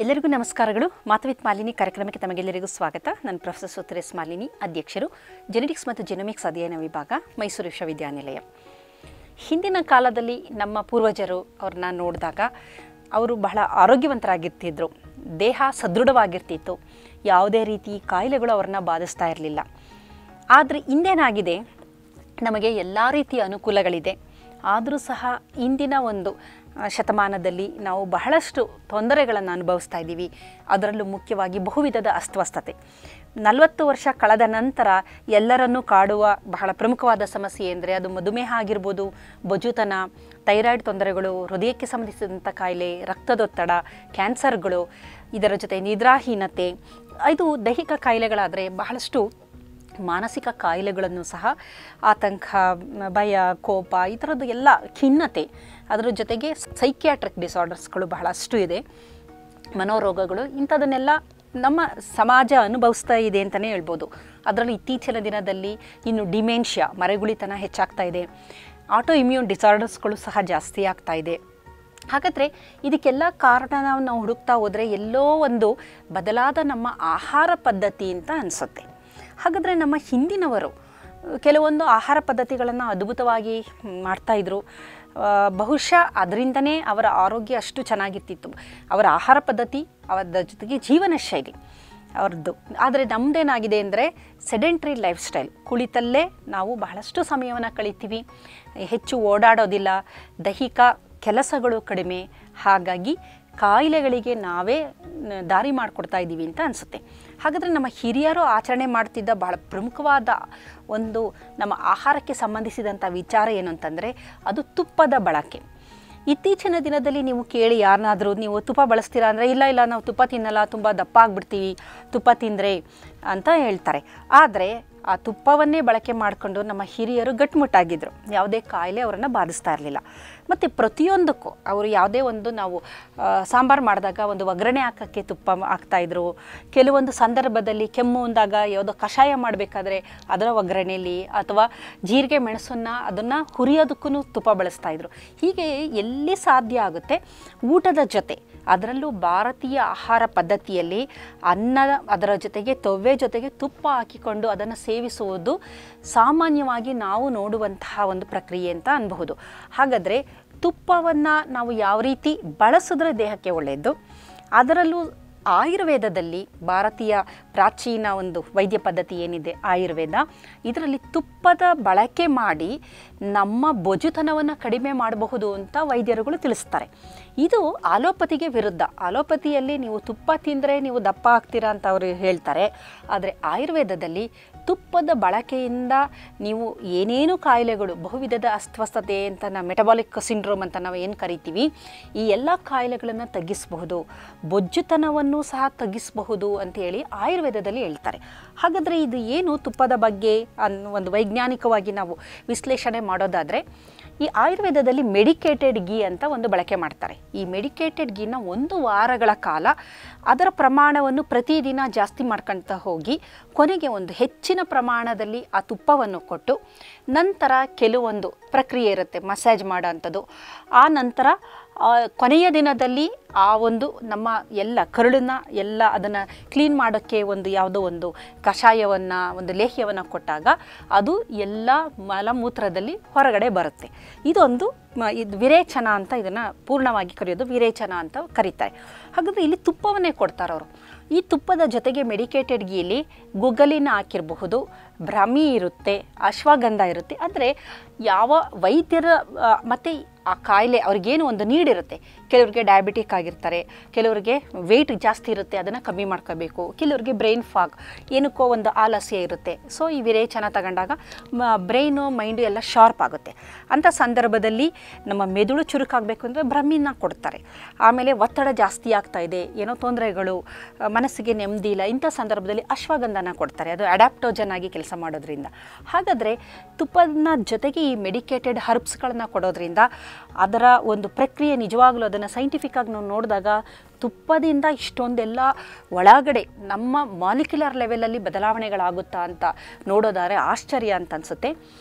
ಎಲ್ಲರಿಗೂ ನಮಸ್ಕಾರಗಳು. ಮಾತು ವಿತ್ ಮಾಲಿನಿ ಕಾರ್ಯಕ್ರಮಕ್ಕೆ ತಮಗೆಲ್ಲರಿಗೂ ಸ್ವಾಗತ. ನಾನು ಪ್ರೊಫೆಸರ್ ಸುರೇಶ್ ಮಾಲಿನಿ, ಅಧ್ಯಕ್ಷರು, ಜೆನೆಟಿಕ್ಸ್ ಮತ್ತು ಜೆನೋಮಿಕ್ಸ್ ಅಧ್ಯಯನ ವಿಭಾಗ, ಮೈಸೂರು ವಿಶ್ವವಿದ್ಯಾನಿಲಯ. ಹಿಂದಿನ ಕಾಲದಲ್ಲಿ ನಮ್ಮ ಪೂರ್ವಜರು ಅವ್ರನ್ನ ನೋಡಿದಾಗ ಅವರು ಬಹಳ ಆರೋಗ್ಯವಂತರಾಗಿರ್ತಿದ್ರು, ದೇಹ ಸದೃಢವಾಗಿರ್ತಿತ್ತು, ಯಾವುದೇ ರೀತಿ ಕಾಯಿಲೆಗಳು ಅವ್ರನ್ನ ಬಾಧಿಸ್ತಾ ಇರಲಿಲ್ಲ. ಆದರೆ ಇಂದೇನಾಗಿದೆ, ನಮಗೆ ಎಲ್ಲ ರೀತಿಯ ಅನುಕೂಲಗಳಿದೆ, ಆದರೂ ಸಹ ಇಂದಿನ ಒಂದು ಶತಮಾನದಲ್ಲಿ ನಾವು ಬಹಳಷ್ಟು ತೊಂದರೆಗಳನ್ನು ಅನುಭವಿಸ್ತಾ ಇದ್ದೀವಿ. ಅದರಲ್ಲೂ ಮುಖ್ಯವಾಗಿ ಬಹುವಿಧದ ಅಸ್ವಸ್ಥತೆ. 40 ವರ್ಷ ಕಳೆದ ನಂತರ ಎಲ್ಲರನ್ನೂ ಕಾಡುವ ಬಹಳ ಪ್ರಮುಖವಾದ ಸಮಸ್ಯೆ ಅಂದರೆ ಅದು ಮಧುಮೇಹ ಆಗಿರ್ಬೋದು, ಬೊಜ್ಜುತನ, ಥೈರಾಯ್ಡ್ ತೊಂದರೆಗಳು, ಹೃದಯಕ್ಕೆ ಸಂಬಂಧಿಸಿದಂಥ ಕಾಯಿಲೆ, ರಕ್ತದೊತ್ತಡ, ಕ್ಯಾನ್ಸರ್ಗಳು, ಇದರ ಜೊತೆ ನಿದ್ರಾಹೀನತೆ. ಇದು ದೈಹಿಕ ಕಾಯಿಲೆಗಳಾದರೆ ಬಹಳಷ್ಟು ಮಾನಸಿಕ ಕಾಯಿಲೆಗಳನ್ನು ಸಹ, ಆತಂಕ, ಭಯ, ಕೋಪ, ಈ ಥರದ್ದು ಎಲ್ಲ, ಖಿನ್ನತೆ, ಅದರ ಜೊತೆಗೆ ಸೈಕಿಯಾಟ್ರಿಕ್ ಡಿಸಾರ್ಡರ್ಸ್ಗಳು ಬಹಳಷ್ಟು ಇದೆ, ಮನೋರೋಗಗಳು, ಇಂಥದನ್ನೆಲ್ಲ ನಮ್ಮ ಸಮಾಜ ಅನುಭವಿಸ್ತಾ ಇದೆ ಅಂತಲೇ ಹೇಳ್ಬೋದು. ಅದರಲ್ಲಿ ಇತ್ತೀಚಿನ ದಿನದಲ್ಲಿ ಇನ್ನು ಡಿಮೆನ್ಷಿಯಾ, ಮರೆಗುಳಿತನ ಹೆಚ್ಚಾಗ್ತಾ ಇದೆ, ಆಟೋ ಇಮ್ಯೂನ್ ಡಿಸಾರ್ಡರ್ಸ್ಗಳು ಸಹ ಜಾಸ್ತಿ ಆಗ್ತಾ ಇದೆ. ಹಾಗಾದರೆ ಇದಕ್ಕೆಲ್ಲ ಕಾರಣ ನಾವು ಹುಡುಕ್ತಾ ಹೋದರೆ ಎಲ್ಲೋ ಒಂದು ಬದಲಾದ ನಮ್ಮ ಆಹಾರ ಪದ್ಧತಿ ಅಂತ ಅನಿಸುತ್ತೆ. ಹಾಗಾದರೆ ನಮ್ಮ ಹಿಂದಿನವರು ಕೆಲವೊಂದು ಆಹಾರ ಪದ್ಧತಿಗಳನ್ನು ಅದ್ಭುತವಾಗಿ ಮಾಡ್ತಾಯಿದ್ರು. ಬಹುಶಃ ಅದರಿಂದನೇ ಅವರ ಆರೋಗ್ಯ ಅಷ್ಟು ಚೆನ್ನಾಗಿರ್ತಿತ್ತು, ಅವರ ಆಹಾರ ಪದ್ಧತಿ, ಅವರ ಜೊತೆಗೆ ಜೀವನ ಶೈಲಿ ಅವ್ರದ್ದು. ಆದರೆ ನಮ್ಮದೇನಾಗಿದೆ ಅಂದರೆ ಸೆಡೆಂಟ್ರಿ ಲೈಫ್ ಸ್ಟೈಲ್, ಕುಳಿತಲ್ಲೇ ನಾವು ಬಹಳಷ್ಟು ಸಮಯವನ್ನು ಕಳಿತೀವಿ, ಹೆಚ್ಚು ಓಡಾಡೋದಿಲ್ಲ, ದೈಹಿಕ ಕೆಲಸಗಳು ಕಡಿಮೆ, ಹಾಗಾಗಿ ಕಾಯಿಲೆಗಳಿಗೆ ನಾವೇ ದಾರಿ ಮಾಡಿಕೊಡ್ತಾ ಇದ್ದೀವಿ ಅಂತ ಅನಿಸುತ್ತೆ. ಹಾಗಾದರೆ ನಮ್ಮ ಹಿರಿಯರು ಆಚರಣೆ ಮಾಡ್ತಿದ್ದ ಬಹಳ ಪ್ರಮುಖವಾದ ಒಂದು ನಮ್ಮ ಆಹಾರಕ್ಕೆ ಸಂಬಂಧಿಸಿದಂಥ ವಿಚಾರ ಏನು ಅಂತಂದರೆ ಅದು ತುಪ್ಪದ ಬಳಕೆ. ಇತ್ತೀಚಿನ ದಿನದಲ್ಲಿ ನೀವು ಕೇಳಿ ಯಾರನ್ನಾದರೂ ನೀವು ತುಪ್ಪ ಬಳಸ್ತೀರಾ ಅಂದರೆ ಇಲ್ಲ ನಾವು ತುಪ್ಪ ತಿನ್ನಲ್ಲ, ತುಂಬ ದಪ್ಪ ಆಗಿಬಿಡ್ತೀವಿ ತುಪ್ಪ ತಿಂದರೆ ಅಂತ ಹೇಳ್ತಾರೆ. ಆದರೆ ಆ ತುಪ್ಪವನ್ನೇ ಬಳಕೆ ಮಾಡಿಕೊಂಡು ನಮ್ಮ ಹಿರಿಯರು ಗಟ್ಟಿಮುಟ್ಟಾಗಿದ್ದರು, ಯಾವುದೇ ಕಾಯಿಲೆ ಅವರನ್ನು ಬಾಧಿಸ್ತಾ ಇರಲಿಲ್ಲ. ಮತ್ತು ಪ್ರತಿಯೊಂದಕ್ಕೂ ಅವರು ಯಾವುದೇ ಒಂದು ನಾವು ಸಾಂಬಾರು ಮಾಡಿದಾಗ ಒಂದು ಒಗ್ಗರಣೆ ಹಾಕೋಕ್ಕೆ ತುಪ್ಪ ಹಾಕ್ತಾಯಿದ್ರು. ಕೆಲವೊಂದು ಸಂದರ್ಭದಲ್ಲಿ ಕೆಮ್ಮು ಅಂದಾಗ ಯಾವುದೋ ಕಷಾಯ ಮಾಡಬೇಕಾದ್ರೆ ಅದರ ಒಗ್ಗರಣೆಯಲ್ಲಿ, ಅಥವಾ ಜೀರಿಗೆ ಮೆಣಸನ್ನು ಅದನ್ನು ಹುರಿಯೋದಕ್ಕೂ ತುಪ್ಪ ಬಳಸ್ತಾಯಿದ್ರು. ಹೀಗೆ ಎಲ್ಲಿ ಸಾಧ್ಯ ಆಗುತ್ತೆ ಊಟದ ಜೊತೆ, ಅದರಲ್ಲೂ ಭಾರತೀಯ ಆಹಾರ ಪದ್ಧತಿಯಲ್ಲಿ ಅನ್ನ, ಅದರ ಜೊತೆಗೆ ತೊವ್ವೆ ಜೊತೆಗೆ ತುಪ್ಪ ಹಾಕಿಕೊಂಡು ಅದನ್ನು ಸೇವಿಸುವುದು ಸಾಮಾನ್ಯವಾಗಿ ನಾವು ನೋಡುವಂತಹ ಒಂದು ಪ್ರಕ್ರಿಯೆ ಅಂತ ಅನ್ಬಹುದು. ಹಾಗಾದರೆ ತುಪ್ಪವನ್ನು ನಾವು ಯಾವ ರೀತಿ ಬಳಸಿದ್ರೆ ದೇಹಕ್ಕೆ ಒಳ್ಳೆಯದು, ಅದರಲ್ಲೂ ಆಯುರ್ವೇದದಲ್ಲಿ, ಭಾರತೀಯ ಪ್ರಾಚೀನ ಒಂದು ವೈದ್ಯ ಪದ್ಧತಿ ಏನಿದೆ ಆಯುರ್ವೇದ, ಇದರಲ್ಲಿ ತುಪ್ಪದ ಬಳಕೆ ಮಾಡಿ ನಮ್ಮ ಬೊಜ್ಜುತನವನ್ನು ಕಡಿಮೆ ಮಾಡಬಹುದು ಅಂತ ವೈದ್ಯರುಗಳು ತಿಳಿಸ್ತಾರೆ. ಇದು ಆಲೋಪತಿಗೆ ವಿರುದ್ಧ. ಆಲೋಪತಿಯಲ್ಲಿ ನೀವು ತುಪ್ಪ ತಿಂದರೆ ನೀವು ದಪ್ಪ ಆಗ್ತೀರಾ ಅಂತ ಅವರು ಹೇಳ್ತಾರೆ. ಆದರೆ ಆಯುರ್ವೇದದಲ್ಲಿ ತುಪ್ಪದ ಬಳಕೆಯಿಂದ ನೀವು ಏನೇನು ಕಾಯಿಲೆಗಳು, ಬಹುವಿಧದ ಅಸ್ವಸ್ಥತೆ ಅಂತ ನಾವು ಮೆಟಬಾಲಿಕ್ ಸಿಂಡ್ರೋಮ್ ಅಂತ ನಾವು ಏನು ಕರಿತೀವಿ, ಈ ಎಲ್ಲ ಕಾಯಿಲೆಗಳನ್ನು ತಗ್ಗಿಸಬಹುದು, ಬೊಜ್ಜುತನವನ್ನು ಸಹ ತಗ್ಗಿಸಬಹುದು ಅಂತೇಳಿ ಆಯುರ್ವೇದದಲ್ಲಿ ಹೇಳ್ತಾರೆ. ಹಾಗಾದರೆ ಇದು ಏನು ತುಪ್ಪದ ಬಗ್ಗೆ ಅನ್ನೋ ಒಂದು ವೈಜ್ಞಾನಿಕವಾಗಿ ನಾವು ವಿಶ್ಲೇಷಣೆ ಮಾಡೋದಾದರೆ, ಈ ಆಯುರ್ವೇದದಲ್ಲಿ ಮೆಡಿಕೇಟೆಡ್ ಗೀ ಅಂತ ಒಂದು ಬಳಕೆ ಮಾಡ್ತಾರೆ. ಈ ಮೆಡಿಕೇಟೆಡ್ ಗೀನ 1 ವಾರಗಳ ಕಾಲ ಅದರ ಪ್ರಮಾಣವನ್ನು ಪ್ರತಿದಿನ ಜಾಸ್ತಿ ಮಾಡ್ಕೊಳ್ತಾ ಹೋಗಿ ಕೊನೆಗೆ ಒಂದು ಹೆಚ್ಚಿನ ಪ್ರಮಾಣದಲ್ಲಿ ಆ ತುಪ್ಪವನ್ನು ಕೊಟ್ಟು, ನಂತರ ಕೆಲವೊಂದು ಪ್ರಕ್ರಿಯೆ ಇರುತ್ತೆ ಮಸಾಜ್ ಮಾಡೋ ಅಂಥದ್ದು. ಆ ನಂತರ ಕೊನೆಯ ದಿನದಲ್ಲಿ ಆ ಒಂದು ನಮ್ಮ ಎಲ್ಲ ಕರುಳನ್ನ ಎಲ್ಲ ಅದನ್ನು ಕ್ಲೀನ್ ಮಾಡೋಕ್ಕೆ ಒಂದು ಯಾವುದೋ ಒಂದು ಕಷಾಯವನ್ನು, ಒಂದು ಲೇಹ್ಯವನ್ನು ಕೊಟ್ಟಾಗ ಅದು ಎಲ್ಲ ಮಲಮೂತ್ರದಲ್ಲಿ ಹೊರಗಡೆ ಬರುತ್ತೆ. ಇದು ವಿರೇಚನ ಅಂತ ಇದನ್ನು ಪೂರ್ಣವಾಗಿ ಕರೆಯೋದು ವಿರೇಚನ ಅಂತ ಕರೀತಾರೆ. ಹಾಗಾದರೆ ಇಲ್ಲಿ ತುಪ್ಪವನ್ನೇ ಕೊಡ್ತಾರೆ ಅವರು. ಈ ತುಪ್ಪದ ಜೊತೆಗೆ ಮೆಡಿಕೇಟೆಡ್ ಗೀಲಿ ಗುಗ್ಗಲಿನ ಹಾಕಿರಬಹುದು, ಬ್ರಾಹ್ಮಿ ಇರುತ್ತೆ, ಅಶ್ವಗಂಧ ಇರುತ್ತೆ. ಅಂದರೆ ಯಾವ ವೈದ್ಯರ ಮತ್ತು ಆ ಕಾಯಿಲೆ ಅವ್ರಿಗೇನು ಒಂದು ನೀಡಿರುತ್ತೆ. ಕೆಲವ್ರಿಗೆ ಡಯಾಬಿಟಿಕ್ ಆಗಿರ್ತಾರೆ, ಕೆಲವರಿಗೆ ವೆಯ್ಟ್ ಜಾಸ್ತಿ ಇರುತ್ತೆ, ಅದನ್ನು ಕಮ್ಮಿ ಮಾಡ್ಕೋಬೇಕು, ಕೆಲವರಿಗೆ ಬ್ರೈನ್ ಫಾಗ್, ಏನಕ್ಕೋ ಒಂದು ಆಲಸ್ಯ ಇರುತ್ತೆ. ಸೊ ಈ ವಿರೇಚನ ತಗೊಂಡಾಗ ಬ್ರೈನು ಮೈಂಡು ಎಲ್ಲ ಶಾರ್ಪ್ ಆಗುತ್ತೆ. ಅಂಥ ಸಂದರ್ಭದಲ್ಲಿ ನಮ್ಮ ಮೆದುಳು ಚುರುಕಾಗಬೇಕು ಅಂದರೆ ಬ್ರಹ್ಮಿನ ಕೊಡ್ತಾರೆ. ಆಮೇಲೆ ಒತ್ತಡ ಜಾಸ್ತಿ ಆಗ್ತಾ ಇದೆ, ಏನೋ ತೊಂದರೆಗಳು, ಮನಸ್ಸಿಗೆ ನೆಮ್ಮದಿ ಇಲ್ಲ, ಇಂಥ ಸಂದರ್ಭದಲ್ಲಿ ಅಶ್ವಗಂಧನ ಕೊಡ್ತಾರೆ, ಅದು ಅಡ್ಯಾಪ್ಟೋಜನ್ ಆಗಿ ಕೆಲಸ ಮಾಡೋದ್ರಿಂದ. ಹಾಗಾದರೆ ತುಪ್ಪದ ಜೊತೆಗೆ ಈ ಮೆಡಿಕೇಟೆಡ್ ಹರ್ಬ್ಸ್ಗಳನ್ನು ಕೊಡೋದ್ರಿಂದ ಅದರ ಒಂದು ಪ್ರಕ್ರಿಯೆ ನಿಜವಾಗ್ಲೂ ಅದನ್ನು ಸೈಂಟಿಫಿಕ್ಕಾಗಿ ನಾವು ನೋಡಿದಾಗ ತುಪ್ಪದಿಂದ ಇಷ್ಟೊಂದೆಲ್ಲ ಒಳಗಡೆ ನಮ್ಮ ಮಾಲಿಕ್ಯುಲರ್ ಲೆವೆಲಲ್ಲಿ ಬದಲಾವಣೆಗಳಾಗುತ್ತಾ ಅಂತ ನೋಡೋದಾದರೆ ಆಶ್ಚರ್ಯ ಅಂತ ಅನಿಸುತ್ತೆ.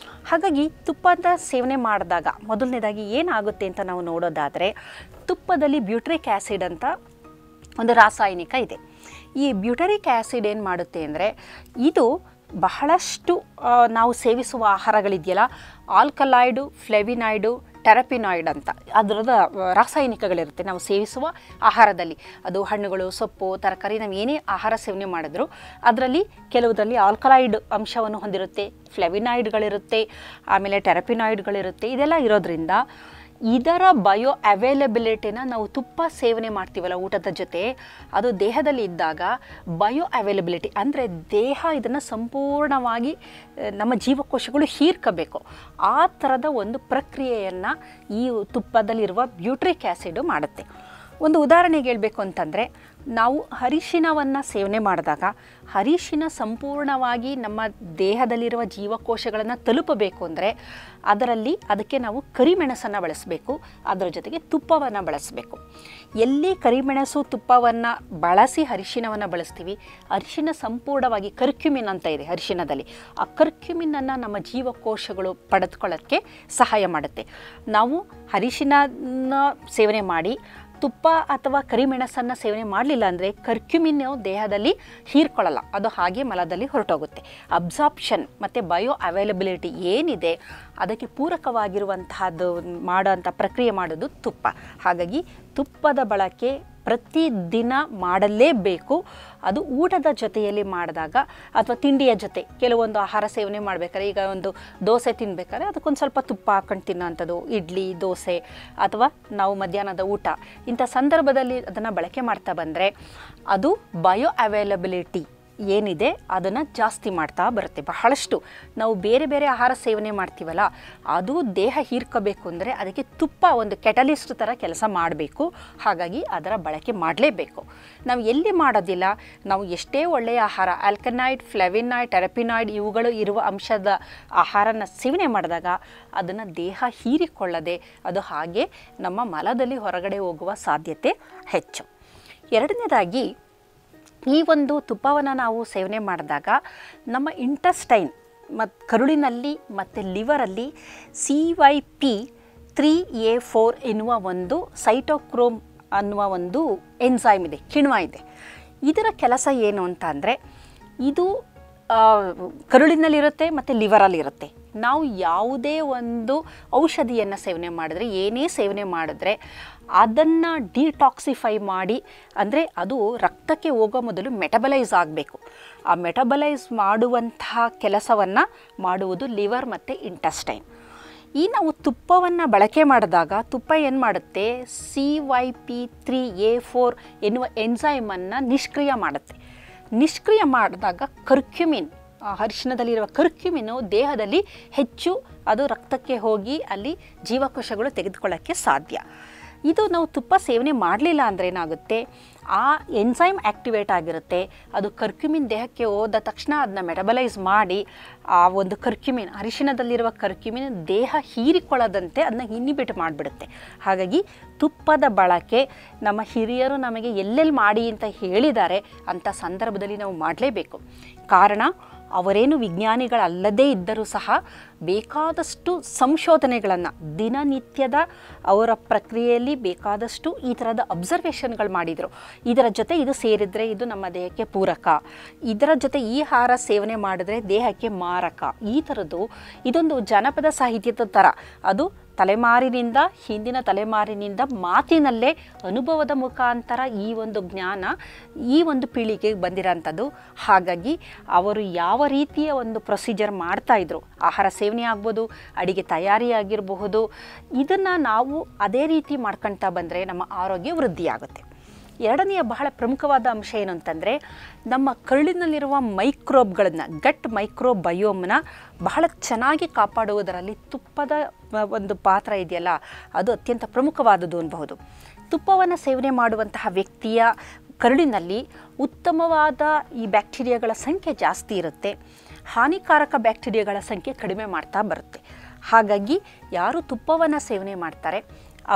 ಹಾಗಾಗಿ ತುಪ್ಪದ ಸೇವನೆ ಮಾಡಿದಾಗ ಮೊದಲನೇದಾಗಿ ಏನಾಗುತ್ತೆ ಅಂತ ನಾವು ನೋಡೋದಾದರೆ, ತುಪ್ಪದಲ್ಲಿ ಬ್ಯೂಟ್ರಿಕ್ ಆ್ಯಸಿಡ್ ಅಂತ ಒಂದು ರಾಸಾಯನಿಕ ಇದೆ. ಈ ಬ್ಯೂಟರಿಕ್ ಆ್ಯಸಿಡ್ ಏನು ಮಾಡುತ್ತೆ ಅಂದರೆ, ಇದು ಬಹಳಷ್ಟು ನಾವು ಸೇವಿಸುವ ಆಹಾರಗಳಿದೆಯಲ್ಲ, ಆಲ್ಕಲಾಯ್ಡು, ಫ್ಲೆವಿನಾಯ್ಡು, ಟೆರಪಿನಾಯ್ಡ್ ಅಂತ ಅದರದ ರಾಸಾಯನಿಕಗಳಿರುತ್ತೆ ನಾವು ಸೇವಿಸುವ ಆಹಾರದಲ್ಲಿ. ಅದು ಹಣ್ಣುಗಳು, ಸೊಪ್ಪು, ತರಕಾರಿ, ನಾವು ಏನೇ ಆಹಾರ ಸೇವನೆ ಮಾಡಿದ್ರು ಅದರಲ್ಲಿ ಕೆಲವುದರಲ್ಲಿ ಆಲ್ಕಲಾಯ್ಡ್ ಅಂಶವನ್ನು ಹೊಂದಿರುತ್ತೆ, ಫ್ಲೆವಿನಾಯ್ಡ್ಗಳಿರುತ್ತೆ, ಆಮೇಲೆ ಟೆರಪಿನಾಯ್ಡ್ಗಳಿರುತ್ತೆ. ಇದೆಲ್ಲ ಇರೋದ್ರಿಂದ ಇದರ ಬಯೋ ಅವೈಲಬಿಲಿಟಿನ ನಾವು ತುಪ್ಪ ಸೇವನೆ ಮಾಡ್ತೀವಲ್ಲ ಊಟದ ಜೊತೆ, ಅದು ದೇಹದಲ್ಲಿ ಇದ್ದಾಗ ಬಯೋ ಅವೈಲಬಿಲಿಟಿ ಅಂದರೆ ದೇಹ ಇದನ್ನು ಸಂಪೂರ್ಣವಾಗಿ ನಮ್ಮ ಜೀವಕೋಶಗಳು ಹೀರ್ಕೋಬೇಕು. ಆ ಥರದ ಒಂದು ಪ್ರಕ್ರಿಯೆಯನ್ನು ಈ ತುಪ್ಪದಲ್ಲಿರುವ ಬ್ಯೂಟ್ರಿಕ್ ಆ್ಯಸಿಡ್ ಮಾಡುತ್ತೆ. ಒಂದು ಉದಾಹರಣೆಗೆ ಹೇಳಬೇಕು ಅಂತಂದರೆ, ನಾವು ಅರಿಶಿನವನ್ನು ಸೇವನೆ ಮಾಡಿದಾಗ ಅರಿಶಿನ ಸಂಪೂರ್ಣವಾಗಿ ನಮ್ಮ ದೇಹದಲ್ಲಿರುವ ಜೀವಕೋಶಗಳನ್ನು ತಲುಪಬೇಕು ಅಂದರೆ ಅದಕ್ಕೆ ನಾವು ಕರಿಮೆಣಸನ್ನು ಬಳಸಬೇಕು, ಅದರ ಜೊತೆಗೆ ತುಪ್ಪವನ್ನು ಬಳಸಬೇಕು. ಎಲ್ಲಿ ಕರಿಮೆಣಸು ತುಪ್ಪವನ್ನು ಬಳಸಿ ಅರಿಶಿನವನ್ನು ಬಳಸ್ತೀವಿ, ಅರಿಶಿನ ಸಂಪೂರ್ಣವಾಗಿ ಕರ್ಕ್ಯುಮಿನ್ ಅಂತ ಇದೆ ಅರಿಶಿನದಲ್ಲಿ, ಆ ಕರ್ಕ್ಯುಮಿನನ್ನು ನಮ್ಮ ಜೀವಕೋಶಗಳು ಪಡೆದುಕೊಳ್ಳೋಕ್ಕೆ ಸಹಾಯ ಮಾಡುತ್ತೆ. ನಾವು ಅರಿಶಿನ ಸೇವನೆ ಮಾಡಿ ತುಪ್ಪ ಅಥವಾ ಕರಿಮೆಣಸನ್ನು ಸೇವನೆ ಮಾಡಲಿಲ್ಲ ಅಂದರೆ ಕರ್ಕ್ಯುಮಿನ್ನು ದೇಹದಲ್ಲಿ ಹೀರ್ಕೊಳ್ಳಲ್ಲ, ಅದು ಹಾಗೆ ಮಲದಲ್ಲಿ ಹೊರಟೋಗುತ್ತೆ. ಅಬ್ಸಾರ್ಪ್ಷನ್ ಮತ್ತು ಬಯೋ ಅವೈಲಬಿಲಿಟಿ ಏನಿದೆ ಅದಕ್ಕೆ ಪೂರಕವಾಗಿರುವಂತಹದ್ದು ಮಾಡೋಂಥ ಪ್ರಕ್ರಿಯೆ ಮಾಡೋದು ತುಪ್ಪ. ಹಾಗಾಗಿ ತುಪ್ಪದ ಬಳಕೆ ಪ್ರತಿದಿನ ಮಾಡಲೇಬೇಕು. ಅದು ಊಟದ ಜೊತೆಯಲ್ಲಿ ಮಾಡಿದಾಗ ಅಥವಾ ತಿಂಡಿಯ ಜೊತೆ, ಕೆಲವೊಂದು ಆಹಾರ ಸೇವನೆ ಮಾಡಬೇಕಾದ್ರೆ, ಈಗ ಒಂದು ದೋಸೆ ತಿನ್ನಬೇಕಾದ್ರೆ ಅದಕ್ಕೊಂದು ಸ್ವಲ್ಪ ತುಪ್ಪ ಹಾಕೊಂಡು ತಿನ್ನೋಂಥದ್ದು, ಇಡ್ಲಿ, ದೋಸೆ ಅಥವಾ ನಾವು ಮಧ್ಯಾಹ್ನದ ಊಟ, ಇಂಥ ಸಂದರ್ಭದಲ್ಲಿ ಅದನ್ನು ಬಳಕೆ ಮಾಡ್ತಾ ಬಂದರೆ ಅದು ಬಯೋ ಅವೈಲಬಿಲಿಟಿ ಏನಿದೆ ಅದನ್ನು ಜಾಸ್ತಿ ಮಾಡ್ತಾ ಬರುತ್ತೆ. ಬಹಳಷ್ಟು ನಾವು ಬೇರೆ ಬೇರೆ ಆಹಾರ ಸೇವನೆ ಮಾಡ್ತೀವಲ್ಲ, ಅದು ದೇಹ ಹೀರ್ಕೋಬೇಕು ಅಂದರೆ ಅದಕ್ಕೆ ತುಪ್ಪ ಒಂದು ಕೆಟಲಿಸ್ಟ್ ಥರ ಕೆಲಸ ಮಾಡಬೇಕು. ಹಾಗಾಗಿ ಅದರ ಬಳಕೆ ಮಾಡಲೇಬೇಕು. ನಾವು ಎಲ್ಲಿ ಮಾಡೋದಿಲ್ಲ, ನಾವು ಎಷ್ಟೇ ಒಳ್ಳೆಯ ಆಹಾರ, ಆಲ್ಕನಾಯ್ಡ್, ಫ್ಲೆವಿನಾಯ್ಡ್, ಟೆರಪಿನಾಯ್ಡ್ ಇವುಗಳು ಇರುವ ಅಂಶದ ಆಹಾರನ ಸೇವನೆ ಮಾಡಿದಾಗ ಅದನ್ನು ದೇಹ ಹೀರಿಕೊಳ್ಳದೆ ಅದು ಹಾಗೆ ನಮ್ಮ ಮಲದಲ್ಲಿ ಹೊರಗಡೆ ಹೋಗುವ ಸಾಧ್ಯತೆ ಹೆಚ್ಚು. ಎರಡನೇದಾಗಿ, ಈ ಒಂದು ತುಪ್ಪವನ್ನು ನಾವು ಸೇವನೆ ಮಾಡಿದಾಗ ನಮ್ಮ ಇಂಟೆಸ್ಟೈನ್ ಮತ್ತು ಕರುಳಿನಲ್ಲಿ ಮತ್ತು ಲಿವರಲ್ಲಿ CYP3A4 ಎನ್ನುವ ಒಂದು ಸೈಟೋಕ್ರೋಮ್ ಅನ್ನುವ ಒಂದು ಎನ್ಸೈಮ್ ಇದೆ, ಕಿಣ್ವ ಇದೆ. ಇದರ ಕೆಲಸ ಏನು ಅಂತ ಅಂದರೆ, ಇದು ಕರುಳಿನಲ್ಲಿರುತ್ತೆ ಮತ್ತು ಲಿವರಲ್ಲಿರುತ್ತೆ. ನಾವು ಯಾವುದೇ ಒಂದು ಔಷಧಿಯನ್ನು ಸೇವನೆ ಮಾಡಿದ್ರೆ, ಏನೇ ಸೇವನೆ ಮಾಡಿದ್ರೆ ಅದನ್ನು ಡಿಟಾಕ್ಸಿಫೈ ಮಾಡಿ, ಅಂದರೆ ಅದು ರಕ್ತಕ್ಕೆ ಹೋಗೋ ಮೊದಲು ಮೆಟಬಲೈಸ್ ಆಗಬೇಕು. ಆ ಮೆಟಬಲೈಸ್ ಮಾಡುವಂತಹ ಕೆಲಸವನ್ನು ಮಾಡುವುದು ಲಿವರ್ ಮತ್ತು ಇಂಟೆಸ್ಟೈನ್. ಈ ನಾವು ತುಪ್ಪವನ್ನು ಬಳಕೆ ಮಾಡಿದಾಗ ತುಪ್ಪ ಏನು ಮಾಡುತ್ತೆ, CYP3A4 ಎನ್ನುವ ಎನ್ಸೈಮನ್ನು ನಿಷ್ಕ್ರಿಯ ಮಾಡುತ್ತೆ. ನಿಷ್ಕ್ರಿಯ ಮಾಡಿದಾಗ ಕರ್ಕ್ಯುಮಿನ್, ಅರಿಶಿನದಲ್ಲಿರುವ ಕರ್ಕ್ಯುಮಿನು ದೇಹದಲ್ಲಿ ಹೆಚ್ಚು ಅದು ರಕ್ತಕ್ಕೆ ಹೋಗಿ ಅಲ್ಲಿ ಜೀವಕೋಶಗಳು ತೆಗೆದುಕೊಳ್ಳೋಕ್ಕೆ ಸಾಧ್ಯ. ಇದು ನಾವು ತುಪ್ಪ ಸೇವನೆ ಮಾಡಲಿಲ್ಲ ಅಂದರೆ ಏನಾಗುತ್ತೆ, ಆ ಎನ್ಸೈಮ್ ಆ್ಯಕ್ಟಿವೇಟ್ ಆಗಿರುತ್ತೆ. ಅದು ಕರ್ಕ್ಯುಮಿನ್ ದೇಹಕ್ಕೆ ಹೋದ ತಕ್ಷಣ ಅದನ್ನ ಮೆಟಬಲೈಸ್ ಮಾಡಿ ಆ ಒಂದು ಕರ್ಕ್ಯುಮಿನ್, ಅರಿಶಿನದಲ್ಲಿರುವ ಕರ್ಕ್ಯುಮಿನ್ ದೇಹ ಹೀರಿಕೊಳ್ಳದಂತೆ ಅದನ್ನ ಇನ್ಹಿಬಿಟ್ ಮಾಡಿಬಿಡುತ್ತೆ. ಹಾಗಾಗಿ ತುಪ್ಪದ ಬಳಕೆ ನಮ್ಮ ಹಿರಿಯರು ನಮಗೆ ಎಲ್ಲೆಲ್ಲಿ ಮಾಡಿ ಅಂತ ಹೇಳಿದ್ದಾರೆ ಅಂಥ ಸಂದರ್ಭದಲ್ಲಿ ನಾವು ಮಾಡಲೇಬೇಕು. ಕಾರಣ, ಅವರೇನು ವಿಜ್ಞಾನಿಗಳಲ್ಲದೇ ಇದ್ದರೂ ಸಹ ಬೇಕಾದಷ್ಟು ಸಂಶೋಧನೆಗಳನ್ನು ದಿನನಿತ್ಯದ ಅವರ ಪ್ರಕ್ರಿಯೆಯಲ್ಲಿ ಬೇಕಾದಷ್ಟು ಈ ಥರದ ಅಬ್ಸರ್ವೇಷನ್ಗಳು ಮಾಡಿದರು. ಇದರ ಜೊತೆ ಇದು ಸೇರಿದರೆ ಇದು ನಮ್ಮ ದೇಹಕ್ಕೆ ಪೂರಕ, ಇದರ ಜೊತೆ ಈ ಆಹಾರ ಸೇವನೆ ಮಾಡಿದ್ರೆ ದೇಹಕ್ಕೆ ಮಾರಕ, ಈ ಥರದ್ದು ಇದೊಂದು ಜನಪದ ಸಾಹಿತ್ಯದ ಥರ. ಅದು ತಲೆಮಾರಿನಿಂದ, ಹಿಂದಿನ ತಲೆಮಾರಿನಿಂದ ಮಾತಿನಲ್ಲೇ ಅನುಭವದ ಮುಖಾಂತರ ಈ ಒಂದು ಜ್ಞಾನ ಈ ಒಂದು ಪೀಳಿಗೆಗೆ ಬಂದಿರೋಂಥದ್ದು. ಹಾಗಾಗಿ ಅವರು ಯಾವ ರೀತಿಯ ಒಂದು ಪ್ರೊಸೀಜರ್ ಮಾಡ್ತಾಯಿದ್ರು, ಆಹಾರ ಸೇವನೆ ಆಗ್ಬೋದು, ಅಡಿಗೆ ತಯಾರಿ ಆಗಿರಬಹುದು, ಇದನ್ನು ನಾವು ಅದೇ ರೀತಿ ಮಾಡ್ಕೊಳ್ತಾ ಬಂದರೆ ನಮ್ಮ ಆರೋಗ್ಯ ವೃದ್ಧಿಯಾಗುತ್ತೆ. ಎರಡನೆಯ ಬಹಳ ಪ್ರಮುಖವಾದ ಅಂಶ ಏನು ಅಂತಂದರೆ, ನಮ್ಮ ಕರುಳಿನಲ್ಲಿರುವ ಮೈಕ್ರೋಬ್ಗಳನ್ನು, ಗಟ್ ಮೈಕ್ರೋಬಯೋಮ್ನ ಬಹಳ ಚೆನ್ನಾಗಿ ಕಾಪಾಡುವುದರಲ್ಲಿ ತುಪ್ಪದ ಒಂದು ಪಾತ್ರ ಇದೆಯಲ್ಲ, ಅದು ಅತ್ಯಂತ ಪ್ರಮುಖವಾದದ್ದು ಅನ್ಬಹುದು. ತುಪ್ಪವನ್ನು ಸೇವನೆ ಮಾಡುವಂತಹ ವ್ಯಕ್ತಿಯ ಕರುಳಿನಲ್ಲಿ ಉತ್ತಮವಾದ ಈ ಬ್ಯಾಕ್ಟೀರಿಯಾಗಳ ಸಂಖ್ಯೆ ಜಾಸ್ತಿ ಇರುತ್ತೆ, ಹಾನಿಕಾರಕ ಬ್ಯಾಕ್ಟೀರಿಯಾಗಳ ಸಂಖ್ಯೆ ಕಡಿಮೆ ಮಾಡ್ತಾ ಬರುತ್ತೆ. ಹಾಗಾಗಿ ಯಾರು ತುಪ್ಪವನ್ನು ಸೇವನೆ ಮಾಡ್ತಾರೆ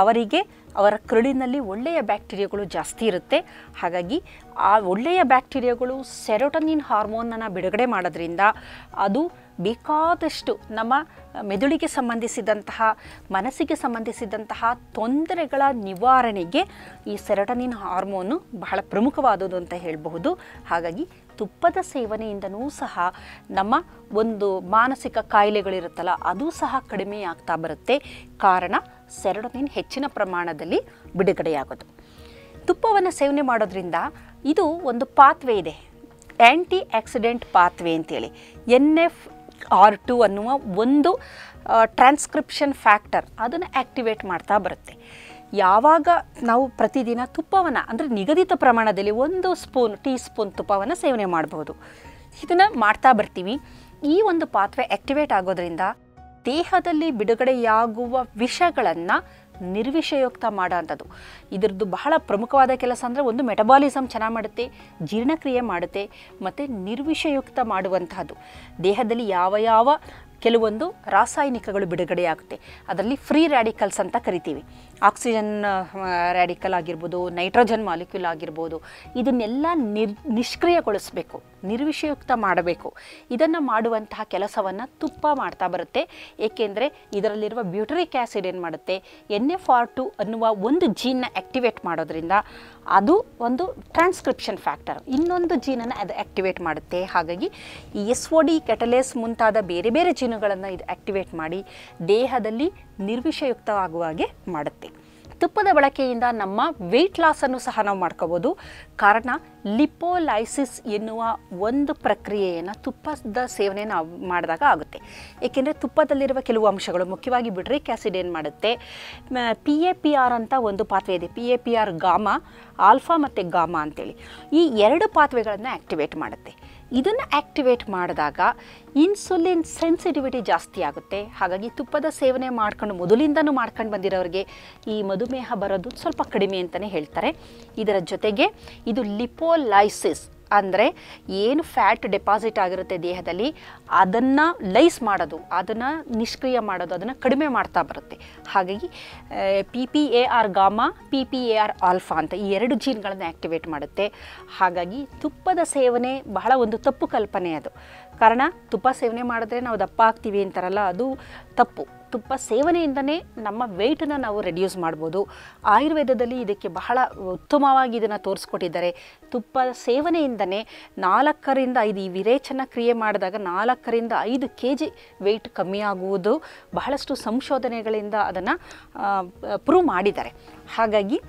ಅವರಿಗೆ ಅವರ ಕರುಳಿನಲ್ಲಿ ಒಳ್ಳೆಯ ಬ್ಯಾಕ್ಟೀರಿಯಾಗಳು ಜಾಸ್ತಿ ಇರುತ್ತೆ. ಹಾಗಾಗಿ ಆ ಒಳ್ಳೆಯ ಬ್ಯಾಕ್ಟೀರಿಯಾಗಳು ಸೆರೋಟೋನಿನ್ ಹಾರ್ಮೋನನ್ನು ಬಿಡುಗಡೆ ಮಾಡೋದ್ರಿಂದ ಅದು ಬೇಕಾದಷ್ಟು ನಮ್ಮ ಮೆದುಳಿಗೆ ಸಂಬಂಧಿಸಿದಂತಹ, ಮನಸ್ಸಿಗೆ ಸಂಬಂಧಿಸಿದಂತಹ ತೊಂದರೆಗಳ ನಿವಾರಣೆಗೆ ಈ ಸೆರೋಟೋನಿನ್ ಹಾರ್ಮೋನು ಬಹಳ ಪ್ರಮುಖವಾದುದು ಅಂತ ಹೇಳಬಹುದು. ಹಾಗಾಗಿ ತುಪ್ಪದ ಸೇವನೆಯಿಂದನೂ ಸಹ ನಮ್ಮ ಒಂದು ಮಾನಸಿಕ ಕಾಯಿಲೆಗಳಿರುತ್ತಲ್ಲ ಅದು ಸಹ ಕಡಿಮೆ ಆಗ್ತಾ ಬರುತ್ತೆ. ಕಾರಣ ಸೆರೋಟೋನಿನ್ ಹೆಚ್ಚಿನ ಪ್ರಮಾಣದಲ್ಲಿ ಬಿಡುಗಡೆಯಾಗೋದು. ತುಪ್ಪವನ್ನು ಸೇವನೆ ಮಾಡೋದ್ರಿಂದ ಇದು ಒಂದು ಪಾತ್ವೆ ಇದೆ, ಆ್ಯಂಟಿ ಆಕ್ಸಿಡೆಂಟ್ ಪಾತ್ವೆ ಅಂತೇಳಿ. NF-R2 ಅನ್ನುವ ಒಂದು ಟ್ರಾನ್ಸ್ಕ್ರಿಪ್ಷನ್ ಫ್ಯಾಕ್ಟರ್ ಅದನ್ನು ಆ್ಯಕ್ಟಿವೇಟ್ ಮಾಡ್ತಾ ಬರುತ್ತೆ. ಯಾವಾಗ ನಾವು ಪ್ರತಿದಿನ ತುಪ್ಪವನ್ನು ಅಂದರೆ ನಿಗದಿತ ಪ್ರಮಾಣದಲ್ಲಿ 1 ಟೀ ಸ್ಪೂನ್ ತುಪ್ಪವನ್ನು ಸೇವನೆ ಮಾಡಬಹುದು. ಇದನ್ನು ಮಾಡ್ತಾ ಬರ್ತೀವಿ. ಈ ಒಂದು ಪಾತ್ವೆ ಆ್ಯಕ್ಟಿವೇಟ್ ಆಗೋದ್ರಿಂದ ದೇಹದಲ್ಲಿ ಬಿಡುಗಡೆಯಾಗುವ ವಿಷಗಳನ್ನು ನಿರ್ವಿಷಯುಕ್ತ ಮಾಡೋ ಅಂಥದ್ದು. ಇದರದ್ದು ಬಹಳ ಪ್ರಮುಖವಾದ ಕೆಲಸ ಅಂದರೆ ಒಂದು ಮೆಟಬಾಲಿಸಮ್ ಚೆನ್ನಾಗಿ ಮಾಡುತ್ತೆ, ಜೀರ್ಣಕ್ರಿಯೆ ಮಾಡುತ್ತೆ ಮತ್ತು ನಿರ್ವಿಷಯುಕ್ತ ಮಾಡುವಂತಹದ್ದು. ದೇಹದಲ್ಲಿ ಯಾವ ಕೆಲವೊಂದು ರಾಸಾಯನಿಕಗಳು ಬಿಡುಗಡೆಯಾಗುತ್ತೆ. ಅದರಲ್ಲಿ ಫ್ರೀ ರ್ಯಾಡಿಕಲ್ಸ್ ಅಂತ ಕರಿತೀವಿ. ಆಕ್ಸಿಜನ್ ರ್ಯಾಡಿಕಲ್ ಆಗಿರ್ಬೋದು, ನೈಟ್ರೋಜನ್ ಮಾಲಿಕ್ಯೂಲ್ ಆಗಿರ್ಬೋದು, ಇದನ್ನೆಲ್ಲ ನಿಷ್ಕ್ರಿಯಗೊಳಿಸಬೇಕು, ನಿರ್ವಿಷಯುಕ್ತ ಮಾಡಬೇಕು. ಇದನ್ನು ಮಾಡುವಂತಹ ಕೆಲಸವನ್ನು ತುಪ್ಪ ಮಾಡ್ತಾ ಬರುತ್ತೆ. ಏಕೆಂದರೆ ಇದರಲ್ಲಿರುವ ಬ್ಯೂಟರಿಕ್ ಆ್ಯಸಿಡ್ ಏನು ಮಾಡುತ್ತೆ, NF-R2 ಅನ್ನುವ ಒಂದು ಜೀನ್ನ ಆ್ಯಕ್ಟಿವೇಟ್ ಮಾಡೋದ್ರಿಂದ ಅದು ಒಂದು ಟ್ರಾನ್ಸ್ಕ್ರಿಪ್ಷನ್ ಫ್ಯಾಕ್ಟರ್, ಇನ್ನೊಂದು ಜೀನನ್ನು ಅದು ಆ್ಯಕ್ಟಿವೇಟ್ ಮಾಡುತ್ತೆ. ಹಾಗಾಗಿ ಈ SOD ಕೆಟಲೇಸ್ ಮುಂತಾದ ಬೇರೆ ಬೇರೆ ಜೀನುಗಳನ್ನು ಇದು ಆ್ಯಕ್ಟಿವೇಟ್ ಮಾಡಿ ದೇಹದಲ್ಲಿ ನಿರ್ವಿಷಯುಕ್ತವಾಗುವ ಹಾಗೆ ಮಾಡುತ್ತೆ. ತುಪ್ಪದ ಬಳಕೆಯಿಂದ ನಮ್ಮ ವೆಯ್ಟ್ ಲಾಸನ್ನು ಸಹ ನಾವು ಮಾಡ್ಕೋಬೋದು. ಕಾರಣ ಲಿಪೋಲೈಸಿಸ್ ಎನ್ನುವ ಒಂದು ಪ್ರಕ್ರಿಯೆಯನ್ನು ತುಪ್ಪದ ಸೇವನೆ ನಾವು ಮಾಡಿದಾಗ ಆಗುತ್ತೆ. ಏಕೆಂದರೆ ತುಪ್ಪದಲ್ಲಿರುವ ಕೆಲವು ಅಂಶಗಳು, ಮುಖ್ಯವಾಗಿ ಬ್ಯೂಟರಿಕ್ ಆ್ಯಸಿಡ್ ಏನು ಮಾಡುತ್ತೆ, PAPR ಅಂತ ಒಂದು ಪಾತ್ವೆ ಇದೆ, PAPR ಗಾಮಾ, ಆಲ್ಫಾ ಮತ್ತು ಗಾಮಾ ಅಂತೇಳಿ. ಈ 2 ಪಾತ್ವೆಗಳನ್ನು ಆ್ಯಕ್ಟಿವೇಟ್ ಮಾಡುತ್ತೆ. ಇದನ್ನು ಆ್ಯಕ್ಟಿವೇಟ್ ಮಾಡಿದಾಗ ಇನ್ಸುಲಿನ್ ಸೆನ್ಸಿಟಿವಿಟಿ ಜಾಸ್ತಿ ಆಗುತ್ತೆ. ಹಾಗಾಗಿ ತುಪ್ಪದ ಸೇವನೆ ಮೊದಲಿಂದನೂ ಮಾಡ್ಕೊಂಡು ಬಂದಿರೋರಿಗೆ ಈ ಮಧುಮೇಹ ಬರೋದು ಸ್ವಲ್ಪ ಕಡಿಮೆ ಅಂತಲೇ ಹೇಳ್ತಾರೆ. ಇದರ ಜೊತೆಗೆ ಇದು ಲಿಪೋಲೈಸಿಸ್ ಅಂದರೆ ಏನು ಫ್ಯಾಟ್ ಡೆಪಾಸಿಟ್ ಆಗಿರುತ್ತೆ ದೇಹದಲ್ಲಿ ಅದನ್ನು ಲೈಸ್ ಮಾಡೋದು, ಅದನ್ನು ನಿಷ್ಕ್ರಿಯ ಮಾಡೋದು, ಅದನ್ನು ಕಡಿಮೆ ಮಾಡ್ತಾ ಬರುತ್ತೆ. ಹಾಗಾಗಿ PPAR ಗಾಮಾ, PPAR ಆಲ್ಫಾ ಅಂತ ಈ 2 ಜೀನ್ಗಳನ್ನು ಆ್ಯಕ್ಟಿವೇಟ್ ಮಾಡುತ್ತೆ. ಹಾಗಾಗಿ ತುಪ್ಪದ ಸೇವನೆ ಬಹಳ ಒಂದು ತಪ್ಪು ಕಲ್ಪನೆ ಅದು. ಕಾರಣ ತುಪ್ಪ ಸೇವನೆ ಮಾಡಿದ್ರೆ ನಾವು ದಪ್ಪ ಆಗ್ತೀವಿ ಅಂತಾರಲ್ಲ, ಅದು ತಪ್ಪು. ತುಪ್ಪ ಸೇವನೆಯಿಂದನೇ ನಮ್ಮ ವೆಯ್ಟನ್ನು ನಾವು ರೆಡ್ಯೂಸ್ ಮಾಡ್ಬೋದು. ಆಯುರ್ವೇದದಲ್ಲಿ ಇದಕ್ಕೆ ಬಹಳ ಉತ್ತಮವಾಗಿ ಇದನ್ನು ತೋರಿಸ್ಕೊಟ್ಟಿದ್ದಾರೆ. ತುಪ್ಪ ಸೇವನೆಯಿಂದನೇ 4 ರಿಂದ 5 ಈ ವಿರೇಚನ ಕ್ರಿಯೆ ಮಾಡಿದಾಗ 4 ರಿಂದ 5 kg ವೆಯ್ಟ್ ಕಮ್ಮಿ ಆಗುವುದು ಬಹಳಷ್ಟು ಸಂಶೋಧನೆಗಳಿಂದ ಅದನ್ನು ಪ್ರೂವ್ ಮಾಡಿದ್ದಾರೆ. ಹಾಗಾಗಿ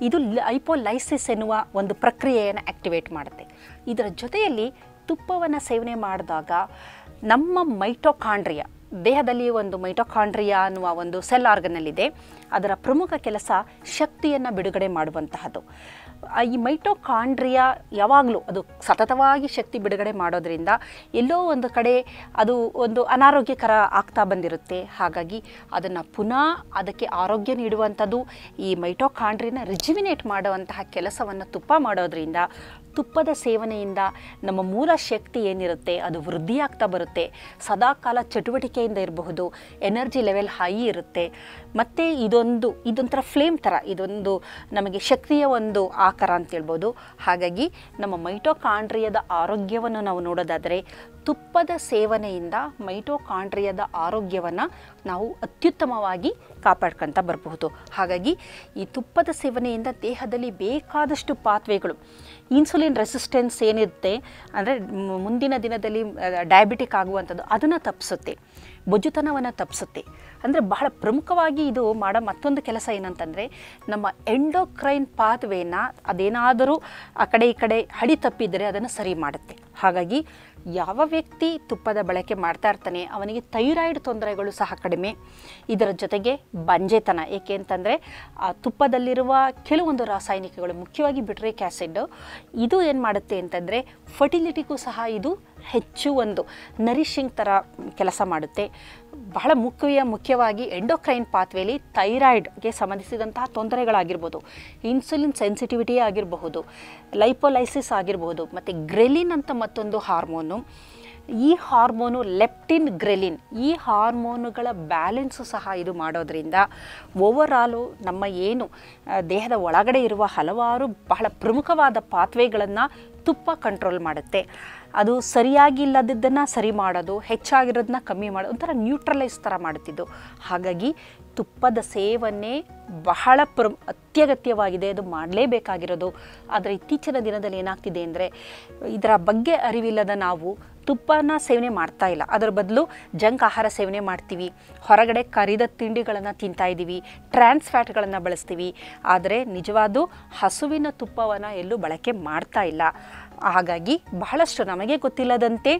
ಇದು ಲೈಪೋಲೈಸಿಸ್ ಎನ್ನುವ ಒಂದು ಪ್ರಕ್ರಿಯೆಯನ್ನು ಆ್ಯಕ್ಟಿವೇಟ್ ಮಾಡುತ್ತೆ. ಇದರ ಜೊತೆಯಲ್ಲಿ ತುಪ್ಪವನ್ನು ಸೇವನೆ ಮಾಡಿದಾಗ ನಮ್ಮ ಮೈಟೊಕಾಂಡ್ರಿಯಾ, ದೇಹದಲ್ಲಿ ಒಂದು ಮೈಟೊಕಾಂಡ್ರಿಯಾ ಅನ್ನುವ ಒಂದು ಸೆಲ್ ಆರ್ಗನಲ್ಲಿದೆ. ಅದರ ಪ್ರಮುಖ ಕೆಲಸ ಶಕ್ತಿಯನ್ನು ಬಿಡುಗಡೆ ಮಾಡುವಂತಹದ್ದು. ಈ ಮೈಟೊಕಾಂಡ್ರಿಯಾ ಯಾವಾಗಲೂ ಅದು ಸತತವಾಗಿ ಶಕ್ತಿ ಬಿಡುಗಡೆ ಮಾಡೋದ್ರಿಂದ ಎಲ್ಲೋ ಒಂದು ಕಡೆ ಅದು ಒಂದು ಅನಾರೋಗ್ಯಕರ ಆಗ್ತಾ ಬಂದಿರುತ್ತೆ. ಹಾಗಾಗಿ ಅದನ್ನು ಪುನಃ ಅದಕ್ಕೆ ಆರೋಗ್ಯ ನೀಡುವಂಥದ್ದು, ಈ ಮೈಟೊಕಾಂಡ್ರಿಯನ ರಿಜಿವಿನೇಟ್ ಮಾಡುವಂತಹ ಕೆಲಸವನ್ನು ತುಪ್ಪ ಮಾಡೋದ್ರಿಂದ ತುಪ್ಪದ ಸೇವನೆಯಿಂದ ನಮ್ಮ ಮೂಲ ಶಕ್ತಿ ಏನಿರುತ್ತೆ ಅದು ವೃದ್ಧಿಯಾಗ್ತಾ ಬರುತ್ತೆ. ಸದಾಕಾಲ ಚಟುವಟಿಕೆಯಿಂದ ಇರಬಹುದು, ಎನರ್ಜಿ ಲೆವೆಲ್ ಹೈ ಇರುತ್ತೆ. ಮತ್ತು ಇದೊಂಥರ ಫ್ಲೇಮ್ ಥರ, ಇದೊಂದು ನಮಗೆ ಶಕ್ತಿಯ ಒಂದು ಆಕಾರ ಅಂತ ಹೇಳ್ಬೋದು. ಹಾಗಾಗಿ ನಮ್ಮ ಮೈಟೊಕಾಂಡ್ರಿಯದ ಆರೋಗ್ಯವನ್ನು ನಾವು ನೋಡೋದಾದರೆ ತುಪ್ಪದ ಸೇವನೆಯಿಂದ ಮೈಟೊಕಾಂಡ್ರಿಯದ ಆರೋಗ್ಯವನ್ನು ನಾವು ಅತ್ಯುತ್ತಮವಾಗಿ ಕಾಪಾಡ್ಕೊಳ್ತಾ ಬರಬಹುದು. ಹಾಗಾಗಿ ಈ ತುಪ್ಪದ ಸೇವನೆಯಿಂದ ದೇಹದಲ್ಲಿ ಬೇಕಾದಷ್ಟು ಪಾತ್ವೆಗಳು, ಇನ್ಸುಲಿನ್ ರೆಸಿಸ್ಟೆನ್ಸ್ ಏನಿರುತ್ತೆ ಅಂದರೆ ಮುಂದಿನ ದಿನದಲ್ಲಿ ಡಯಾಬಿಟಿಕ್ ಆಗುವಂಥದ್ದು ಅದನ್ನು ತಪ್ಪಿಸುತ್ತೆ, ಬೊಜ್ಜುತನವನ್ನು ತಪ್ಪಿಸುತ್ತೆ. ಅಂದರೆ ಬಹಳ ಪ್ರಮುಖವಾಗಿ ಇದು ಮಾಡೋ ಮತ್ತೊಂದು ಕೆಲಸ ಏನಂತಂದರೆ ನಮ್ಮ ಎಂಡೋಕ್ರೈನ್ ಪಾತ್ವೇನ ಅದೇನಾದರೂ ಆ ಕಡೆ ಈ ಕಡೆ ಹಳಿ ತಪ್ಪಿದರೆ ಅದನ್ನು ಸರಿ ಮಾಡುತ್ತೆ. ಹಾಗಾಗಿ ಯಾವ ವ್ಯಕ್ತಿ ತುಪ್ಪದ ಬಳಕೆ ಮಾಡ್ತಾ ಇರ್ತಾನೆ ಅವನಿಗೆ ಥೈರಾಯ್ಡ್ ತೊಂದರೆಗಳು ಸಹ ಕಡಿಮೆ. ಇದರ ಜೊತೆಗೆ ಬಂಜೆತನ, ಏಕೆ ಅಂತಂದರೆ ಆ ತುಪ್ಪದಲ್ಲಿರುವ ಕೆಲವೊಂದು ರಾಸಾಯನಿಕಗಳು, ಮುಖ್ಯವಾಗಿ ಬ್ಯೂಟರಿಕ್ ಆ್ಯಸಿಡ್, ಇದು ಏನು ಮಾಡುತ್ತೆ ಅಂತಂದರೆ ಫರ್ಟಿಲಿಟಿಗೂ ಸಹ ಇದು ಹೆಚ್ಚು ಒಂದು ನರಿಶಿಂಗ್ ಥರ ಕೆಲಸ ಮಾಡುತ್ತೆ. ಬಹಳ ಮುಖ್ಯವಾಗಿ ಎಂಡೋಕ್ರೈನ್ ಪಾತ್ವೇಲಿ ಥೈರಾಯ್ಡ್ಗೆ ಸಂಬಂಧಿಸಿದಂತಹ ತೊಂದರೆಗಳಾಗಿರ್ಬೋದು, ಇನ್ಸುಲಿನ್ ಸೆನ್ಸಿಟಿವಿಟಿ ಆಗಿರಬಹುದು, ಲೈಪೋಲೈಸಿಸ್ ಆಗಿರಬಹುದು, ಮತ್ತು ಗ್ರೆಲಿನ್ ಅಂತ ಮತ್ತೊಂದು ಹಾರ್ಮೋನು, ಈ ಹಾರ್ಮೋನು ಲೆಪ್ಟಿನ್ ಗ್ರೆಲಿನ್ ಈ ಹಾರ್ಮೋನುಗಳ ಬ್ಯಾಲೆನ್ಸು ಸಹ ಇದು ಮಾಡೋದ್ರಿಂದ ಓವರಾಲು ನಮ್ಮ ಏನು ದೇಹದ ಒಳಗಡೆ ಇರುವ ಹಲವಾರು ಬಹಳ ಪ್ರಮುಖವಾದ ಪಾತ್ವೆಗಳನ್ನು ತುಪ್ಪ ಕಂಟ್ರೋಲ್ ಮಾಡುತ್ತೆ. ಅದು ಸರಿಯಾಗಿಲ್ಲದನ್ನು ಸರಿ ಮಾಡೋದು, ಹೆಚ್ಚಾಗಿರೋದನ್ನ ಕಮ್ಮಿ ಮಾಡೋದು, ಒಂಥರ ನ್ಯೂಟ್ರಲೈಸ್ ಥರ ಮಾಡುತ್ತಿದ್ದು. ಹಾಗಾಗಿ ತುಪ್ಪದ ಸೇವನೆ ಬಹಳ ಅತ್ಯಗತ್ಯವಾಗಿದೆ, ಅದು ಮಾಡಲೇಬೇಕಾಗಿರೋದು. ಆದರೆ ಇತ್ತೀಚಿನ ದಿನದಲ್ಲಿ ಏನಾಗ್ತಿದೆ ಅಂದರೆ ಇದರ ಬಗ್ಗೆ ಅರಿವಿಲ್ಲದ ನಾವು ತುಪ್ಪನ ಸೇವನೆ ಮಾಡ್ತಾ ಇಲ್ಲ, ಅದರ ಬದಲು ಜಂಕ್ ಆಹಾರ ಸೇವನೆ ಮಾಡ್ತೀವಿ, ಹೊರಗಡೆ ಕರಿದ ತಿಂಡಿಗಳನ್ನು ತಿಂತಾ ಇದ್ದೀವಿ, ಟ್ರಾನ್ಸ್ ಫ್ಯಾಟ್ಗಳನ್ನು ಬಳಸ್ತೀವಿ. ಆದರೆ ನಿಜವಾದ ಹಸುವಿನ ತುಪ್ಪವನ್ನು ಎಲ್ಲೂ ಬಳಕೆ ಮಾಡ್ತಾ ಇಲ್ಲ. ಹಾಗಾಗಿ ಬಹಳಷ್ಟು ನಮಗೆ ಗೊತ್ತಿಲ್ಲದಂತೆ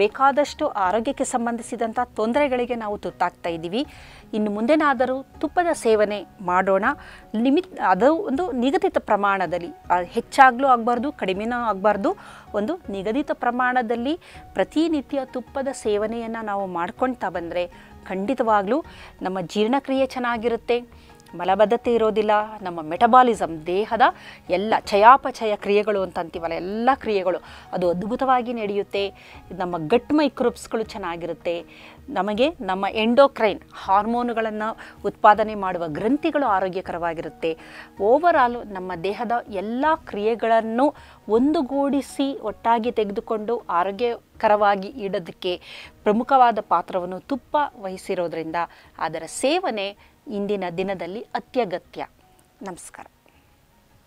ಬೇಕಾದಷ್ಟು ಆರೋಗ್ಯಕ್ಕೆ ಸಂಬಂಧಿಸಿದಂಥ ತೊಂದರೆಗಳಿಗೆ ನಾವು ತುತ್ತಾಗ್ತಾ ಇದ್ದೀವಿ. ಇನ್ನು ಮುಂದೆನಾದರೂ ತುಪ್ಪದ ಸೇವನೆ ಮಾಡೋಣ. ಅದು ಒಂದು ನಿಗದಿತ ಪ್ರಮಾಣದಲ್ಲಿ, ಹೆಚ್ಚಾಗಲೂ ಆಗಬಾರ್ದು, ಕಡಿಮೆನೂ ಆಗಬಾರ್ದು. ಒಂದು ನಿಗದಿತ ಪ್ರಮಾಣದಲ್ಲಿ ಪ್ರತಿನಿತ್ಯ ತುಪ್ಪದ ಸೇವನೆಯನ್ನು ನಾವು ಮಾಡ್ಕೊಳ್ತಾ ಬಂದರೆ ಖಂಡಿತವಾಗ್ಲೂ ನಮ್ಮ ಜೀರ್ಣಕ್ರಿಯೆ ಚೆನ್ನಾಗಿರುತ್ತೆ, ಮಲಬದ್ಧತೆ ಇರೋದಿಲ್ಲ, ನಮ್ಮ ಮೆಟಬಾಲಿಸಮ್ ದೇಹದ ಎಲ್ಲ ಚಯಾಪಚಯ ಕ್ರಿಯೆಗಳು ಅಂತ ಅಂತೀವಲ್ಲ, ಎಲ್ಲ ಕ್ರಿಯೆಗಳು ಅದು ಅದ್ಭುತವಾಗಿ ನಡೆಯುತ್ತೆ. ನಮ್ಮ ಗಟ್ ಮೈಕ್ರೋಬ್ಸ್ಗಳು ಚೆನ್ನಾಗಿರುತ್ತೆ. ನಮಗೆ ನಮ್ಮ ಎಂಡೋಕ್ರೈನ್ ಹಾರ್ಮೋನುಗಳನ್ನು ಉತ್ಪಾದನೆ ಮಾಡುವ ಗ್ರಂಥಿಗಳು ಆರೋಗ್ಯಕರವಾಗಿರುತ್ತೆ. ಓವರಾಲು ನಮ್ಮ ದೇಹದ ಎಲ್ಲ ಕ್ರಿಯೆಗಳನ್ನು ಒಂದುಗೂಡಿಸಿ ಒಟ್ಟಾಗಿ ತೆಗೆದುಕೊಂಡು ಆರೋಗ್ಯಕರವಾಗಿ ಇಡೋದಕ್ಕೆ ಪ್ರಮುಖವಾದ ಪಾತ್ರವನ್ನು ತುಪ್ಪ ವಹಿಸಿರೋದ್ರಿಂದ ಅದರ ಸೇವನೆ ಇಂದಿನ ದಿನದಲ್ಲಿ ಅತ್ಯಗತ್ಯ. ನಮಸ್ಕಾರ.